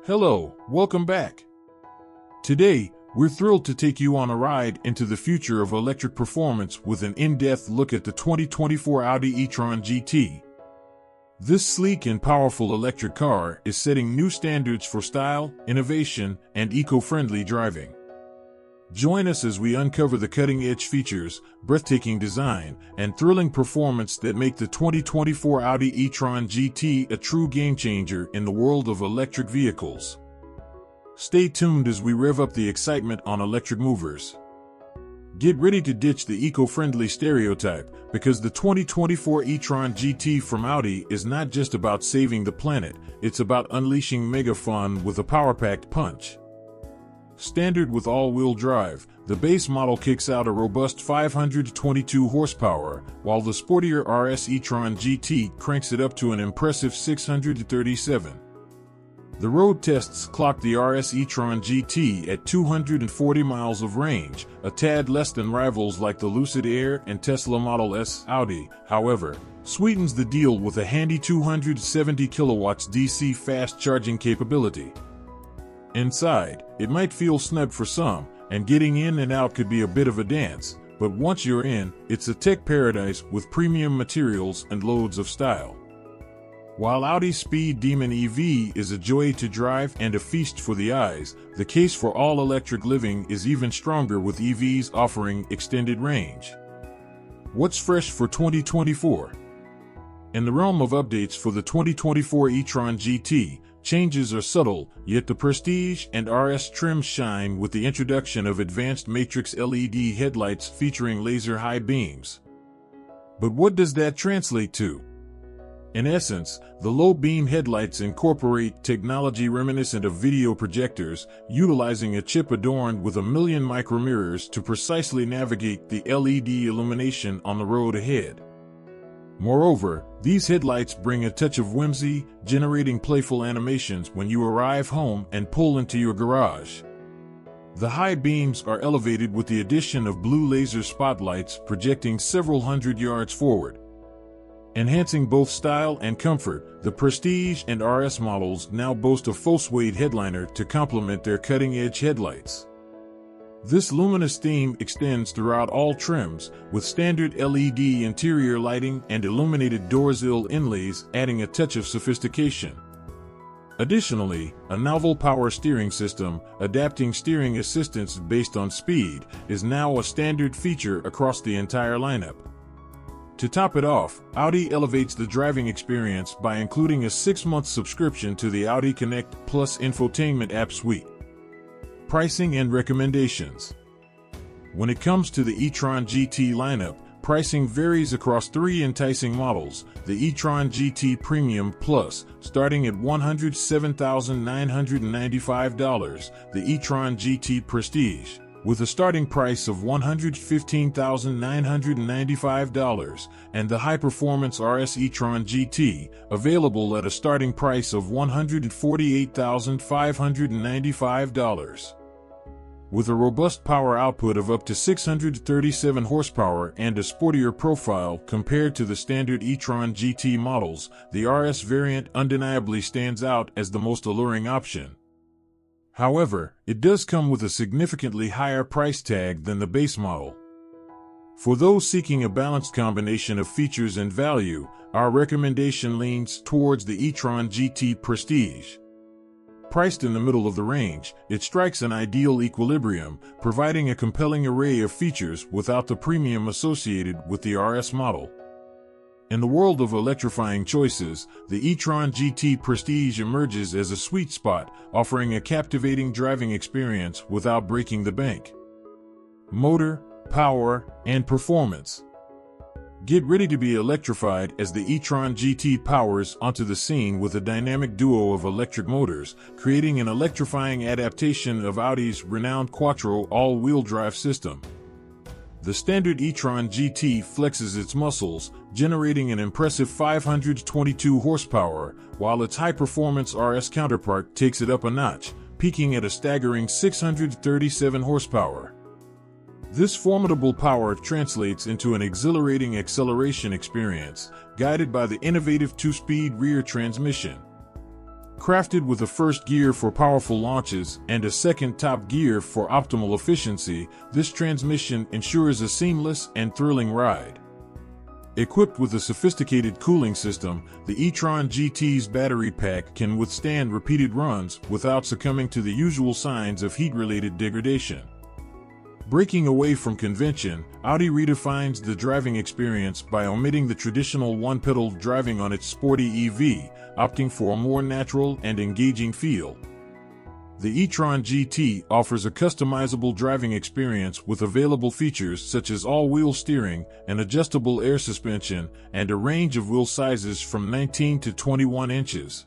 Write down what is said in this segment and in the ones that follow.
Hello, welcome back. Today, we're thrilled to take you on a ride into the future of electric performance with an in-depth look at the 2024 Audi e-Tron GT. This sleek and powerful electric car is setting new standards for style, innovation, and eco-friendly driving. Join us as we uncover the cutting-edge features, breathtaking design, and thrilling performance that make the 2024 Audi e-Tron GT a true game-changer in the world of electric vehicles. Stay tuned as we rev up the excitement on electric movers. Get ready to ditch the eco-friendly stereotype, because the 2024 e-Tron GT from Audi is not just about saving the planet, it's about unleashing mega fun with a power-packed punch. Standard with all-wheel drive, the base model kicks out a robust 522 horsepower, while the sportier RS e-Tron GT cranks it up to an impressive 637. The road tests clocked the RS e-Tron GT at 240 miles of range, a tad less than rivals like the Lucid Air and Tesla Model S. Audi, however, sweetens the deal with a handy 270 kilowatts DC fast charging capability. Inside, it might feel snug for some, and getting in and out could be a bit of a dance, but once you're in, it's a tech paradise with premium materials and loads of style. While Audi's Speed Demon EV is a joy to drive and a feast for the eyes, the case for all-electric living is even stronger with EVs offering extended range. What's fresh for 2024? In the realm of updates for the 2024 e-Tron GT, changes are subtle, yet the Prestige and RS trims shine with the introduction of advanced matrix LED headlights featuring laser-high beams. But what does that translate to? In essence, the low-beam headlights incorporate technology reminiscent of video projectors, utilizing a chip adorned with 1 million micromirrors to precisely navigate the LED illumination on the road ahead. Moreover, these headlights bring a touch of whimsy, generating playful animations when you arrive home and pull into your garage. The high beams are elevated with the addition of blue laser spotlights projecting several hundred yards forward. Enhancing both style and comfort, the Prestige and RS models now boast a full-suede headliner to complement their cutting-edge headlights. This luminous theme extends throughout all trims, with standard LED interior lighting and illuminated door-sill inlays adding a touch of sophistication. Additionally, a novel power steering system, adapting steering assistance based on speed, is now a standard feature across the entire lineup. To top it off, Audi elevates the driving experience by including a 6-month subscription to the Audi Connect Plus Infotainment app suite. Pricing and recommendations. When it comes to the e-Tron GT lineup, pricing varies across 3 enticing models: the e-Tron GT Premium Plus, starting at $107,995, the e-Tron GT Prestige, with a starting price of $115,995, and the high-performance RS e-Tron GT, available at a starting price of $148,595. With a robust power output of up to 637 horsepower and a sportier profile compared to the standard e-Tron GT models, the RS variant undeniably stands out as the most alluring option. However, it does come with a significantly higher price tag than the base model. For those seeking a balanced combination of features and value, our recommendation leans towards the e-Tron GT Prestige. Priced in the middle of the range, it strikes an ideal equilibrium, providing a compelling array of features without the premium associated with the RS model. In the world of electrifying choices, the e-Tron GT Prestige emerges as a sweet spot, offering a captivating driving experience without breaking the bank. Motor, power, and performance. Get ready to be electrified as the e-Tron GT powers onto the scene with a dynamic duo of electric motors, creating an electrifying adaptation of Audi's renowned Quattro all-wheel drive system. The standard e-Tron GT flexes its muscles, generating an impressive 522 horsepower, while its high-performance RS counterpart takes it up a notch, peaking at a staggering 637 horsepower. This formidable power translates into an exhilarating acceleration experience, guided by the innovative 2-speed rear transmission. Crafted with a first gear for powerful launches and a second top gear for optimal efficiency, this transmission ensures a seamless and thrilling ride. Equipped with a sophisticated cooling system, the e-Tron GT's battery pack can withstand repeated runs without succumbing to the usual signs of heat-related degradation. Breaking away from convention, Audi redefines the driving experience by omitting the traditional one-pedal driving on its sporty EV, opting for a more natural and engaging feel. The e-Tron GT offers a customizable driving experience with available features such as all-wheel steering, an adjustable air suspension, and a range of wheel sizes from 19 to 21 inches.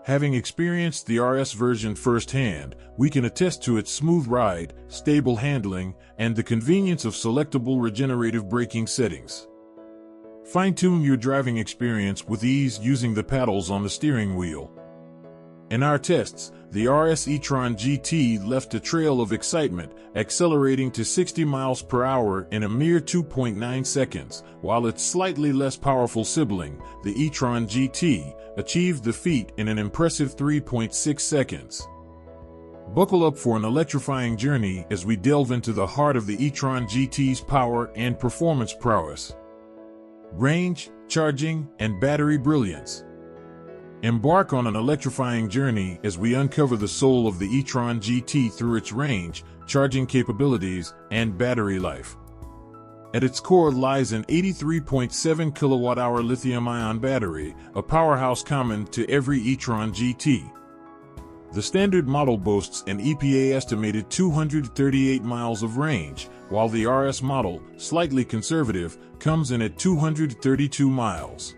Having experienced the RS version firsthand, we can attest to its smooth ride, stable handling, and the convenience of selectable regenerative braking settings. Fine-tune your driving experience with ease using the paddles on the steering wheel. In our tests, the RS e-Tron GT left a trail of excitement, accelerating to 60 miles per hour in a mere 2.9 seconds, while its slightly less powerful sibling, the e-Tron GT, achieved the feat in an impressive 3.6 seconds. Buckle up for an electrifying journey as we delve into the heart of the e-Tron GT's power and performance prowess. Range, charging, and battery brilliance. Embark on an electrifying journey as we uncover the soul of the e-Tron GT through its range, charging capabilities, and battery life. At its core lies an 83.7 kWh lithium-ion battery, a powerhouse common to every e-Tron GT. The standard model boasts an EPA-estimated 238 miles of range, while the RS model, slightly conservative, comes in at 232 miles.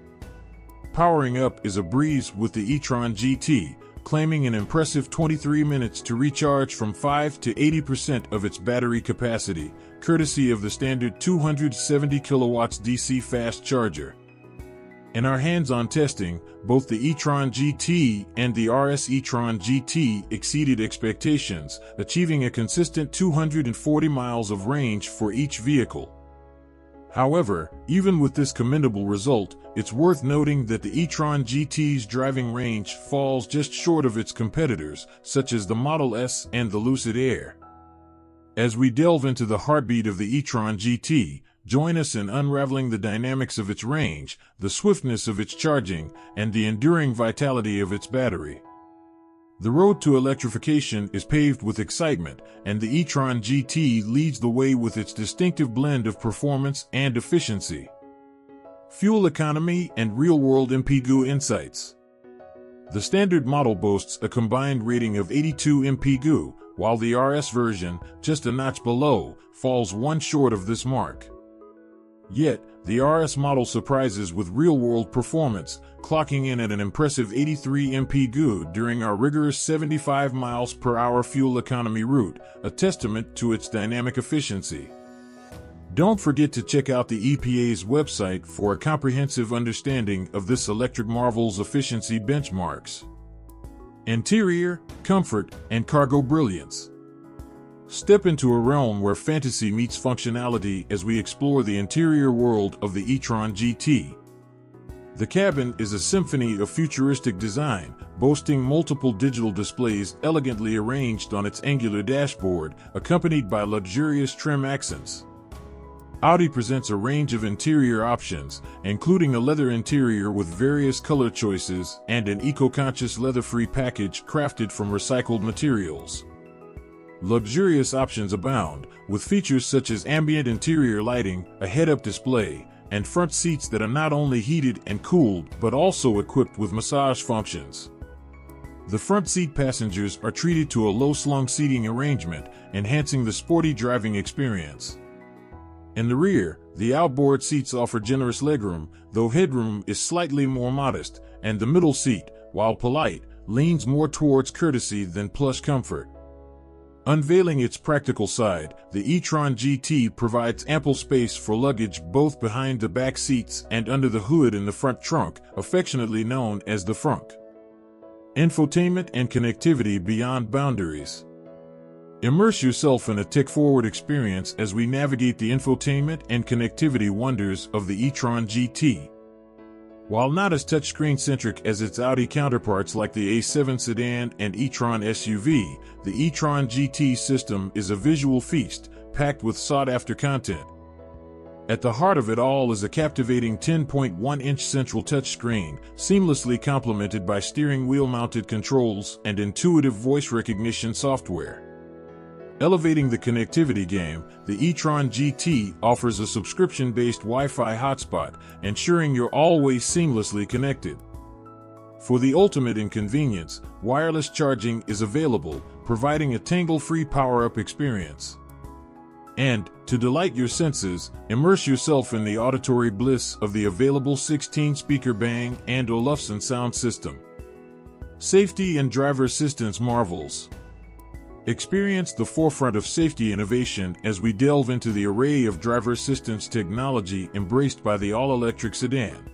Powering up is a breeze with the e-Tron GT, claiming an impressive 23 minutes to recharge from 5 to 80% of its battery capacity, courtesy of the standard 270 kilowatts DC fast charger. In our hands-on testing, both the e-Tron GT and the RS e-Tron GT exceeded expectations, achieving a consistent 240 miles of range for each vehicle. However, even with this commendable result, it's worth noting that the e-Tron GT's driving range falls just short of its competitors, such as the Model S and the Lucid Air. As we delve into the heartbeat of the e-Tron GT, join us in unraveling the dynamics of its range, the swiftness of its charging, and the enduring vitality of its battery. The road to electrification is paved with excitement, and the e-Tron GT leads the way with its distinctive blend of performance and efficiency. Fuel economy and real-world MPG insights. The standard model boasts a combined rating of 82 MPG, while the RS version, just a notch below, falls one short of this mark. Yet, the RS model surprises with real-world performance, clocking in at an impressive 83 MPG during our rigorous 75 miles per hour fuel economy route, a testament to its dynamic efficiency. Don't forget to check out the EPA's website for a comprehensive understanding of this electric marvel's efficiency benchmarks. Interior, comfort, and cargo brilliance. Step into a realm where fantasy meets functionality as we explore the interior world of the e-Tron GT. The cabin is a symphony of futuristic design, boasting multiple digital displays elegantly arranged on its angular dashboard, accompanied by luxurious trim accents. Audi presents a range of interior options, including a leather interior with various color choices and an eco-conscious leather-free package crafted from recycled materials. Luxurious options abound, with features such as ambient interior lighting, a head-up display, and front seats that are not only heated and cooled but also equipped with massage functions. The front seat passengers are treated to a low-slung seating arrangement, enhancing the sporty driving experience. In the rear, the outboard seats offer generous legroom, though headroom is slightly more modest, and the middle seat, while polite, leans more towards courtesy than plush comfort. Unveiling its practical side, the e-Tron GT provides ample space for luggage both behind the back seats and under the hood in the front trunk, affectionately known as the frunk. Infotainment and connectivity beyond boundaries. Immerse yourself in a tech-forward experience as we navigate the infotainment and connectivity wonders of the e-Tron GT. While not as touchscreen-centric as its Audi counterparts like the A7 sedan and e-Tron SUV, the e-Tron GT system is a visual feast, packed with sought-after content. At the heart of it all is a captivating 10.1-inch central touchscreen, seamlessly complemented by steering wheel-mounted controls and intuitive voice recognition software. Elevating the connectivity game, the e-Tron GT offers a subscription-based Wi-Fi hotspot, ensuring you're always seamlessly connected. For the ultimate in convenience, wireless charging is available, providing a tangle-free power-up experience. And, to delight your senses, immerse yourself in the auditory bliss of the available 16-speaker Bang & Olufsen sound system. Safety and driver assistance marvels. Experience the forefront of safety innovation as we delve into the array of driver assistance technology embraced by the all-electric sedan.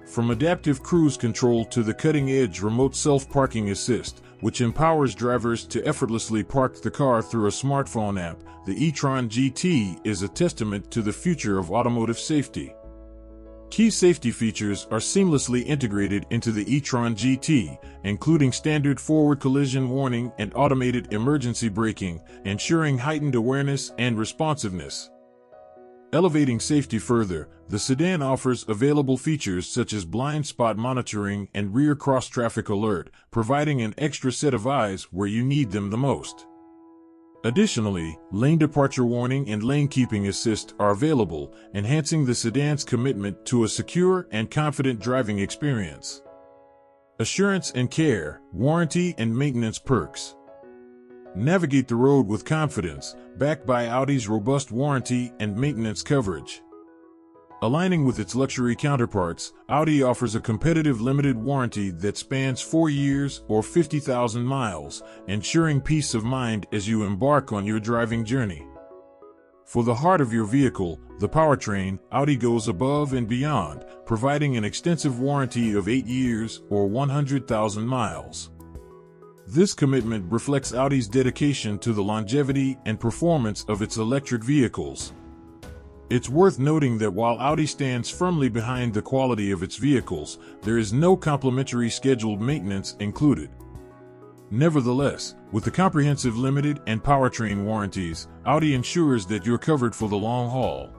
From adaptive cruise control to the cutting-edge remote self-parking assist, which empowers drivers to effortlessly park the car through a smartphone app, the e-Tron GT is a testament to the future of automotive safety. Key safety features are seamlessly integrated into the e-Tron GT, including standard forward collision warning and automated emergency braking, ensuring heightened awareness and responsiveness. Elevating safety further, the sedan offers available features such as blind spot monitoring and rear cross-traffic alert, providing an extra set of eyes where you need them the most. Additionally, lane departure warning and lane keeping assist are available, enhancing the sedan's commitment to a secure and confident driving experience. Assurance and care, warranty and maintenance perks. Navigate the road with confidence, backed by Audi's robust warranty and maintenance coverage. Aligning with its luxury counterparts, Audi offers a competitive limited warranty that spans 4 years or 50,000 miles, ensuring peace of mind as you embark on your driving journey. For the heart of your vehicle, the powertrain, Audi goes above and beyond, providing an extensive warranty of 8 years or 100,000 miles. This commitment reflects Audi's dedication to the longevity and performance of its electric vehicles. It's worth noting that while Audi stands firmly behind the quality of its vehicles, there is no complimentary scheduled maintenance included. Nevertheless, with the comprehensive limited and powertrain warranties, Audi ensures that you're covered for the long haul.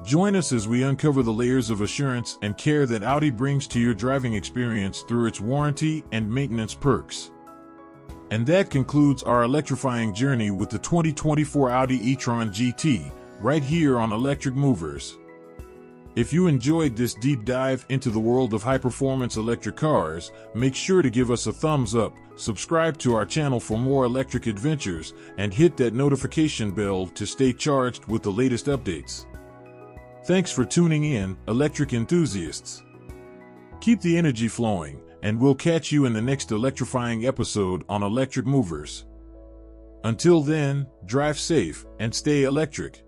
Join us as we uncover the layers of assurance and care that Audi brings to your driving experience through its warranty and maintenance perks. And that concludes our electrifying journey with the 2024 Audi e-Tron GT, right here on Electric Movers. If you enjoyed this deep dive into the world of high-performance electric cars, make sure to give us a thumbs up, subscribe to our channel for more electric adventures, and hit that notification bell to stay charged with the latest updates. Thanks for tuning in, electric enthusiasts. Keep the energy flowing, and we'll catch you in the next electrifying episode on Electric Movers. Until then, drive safe and stay electric.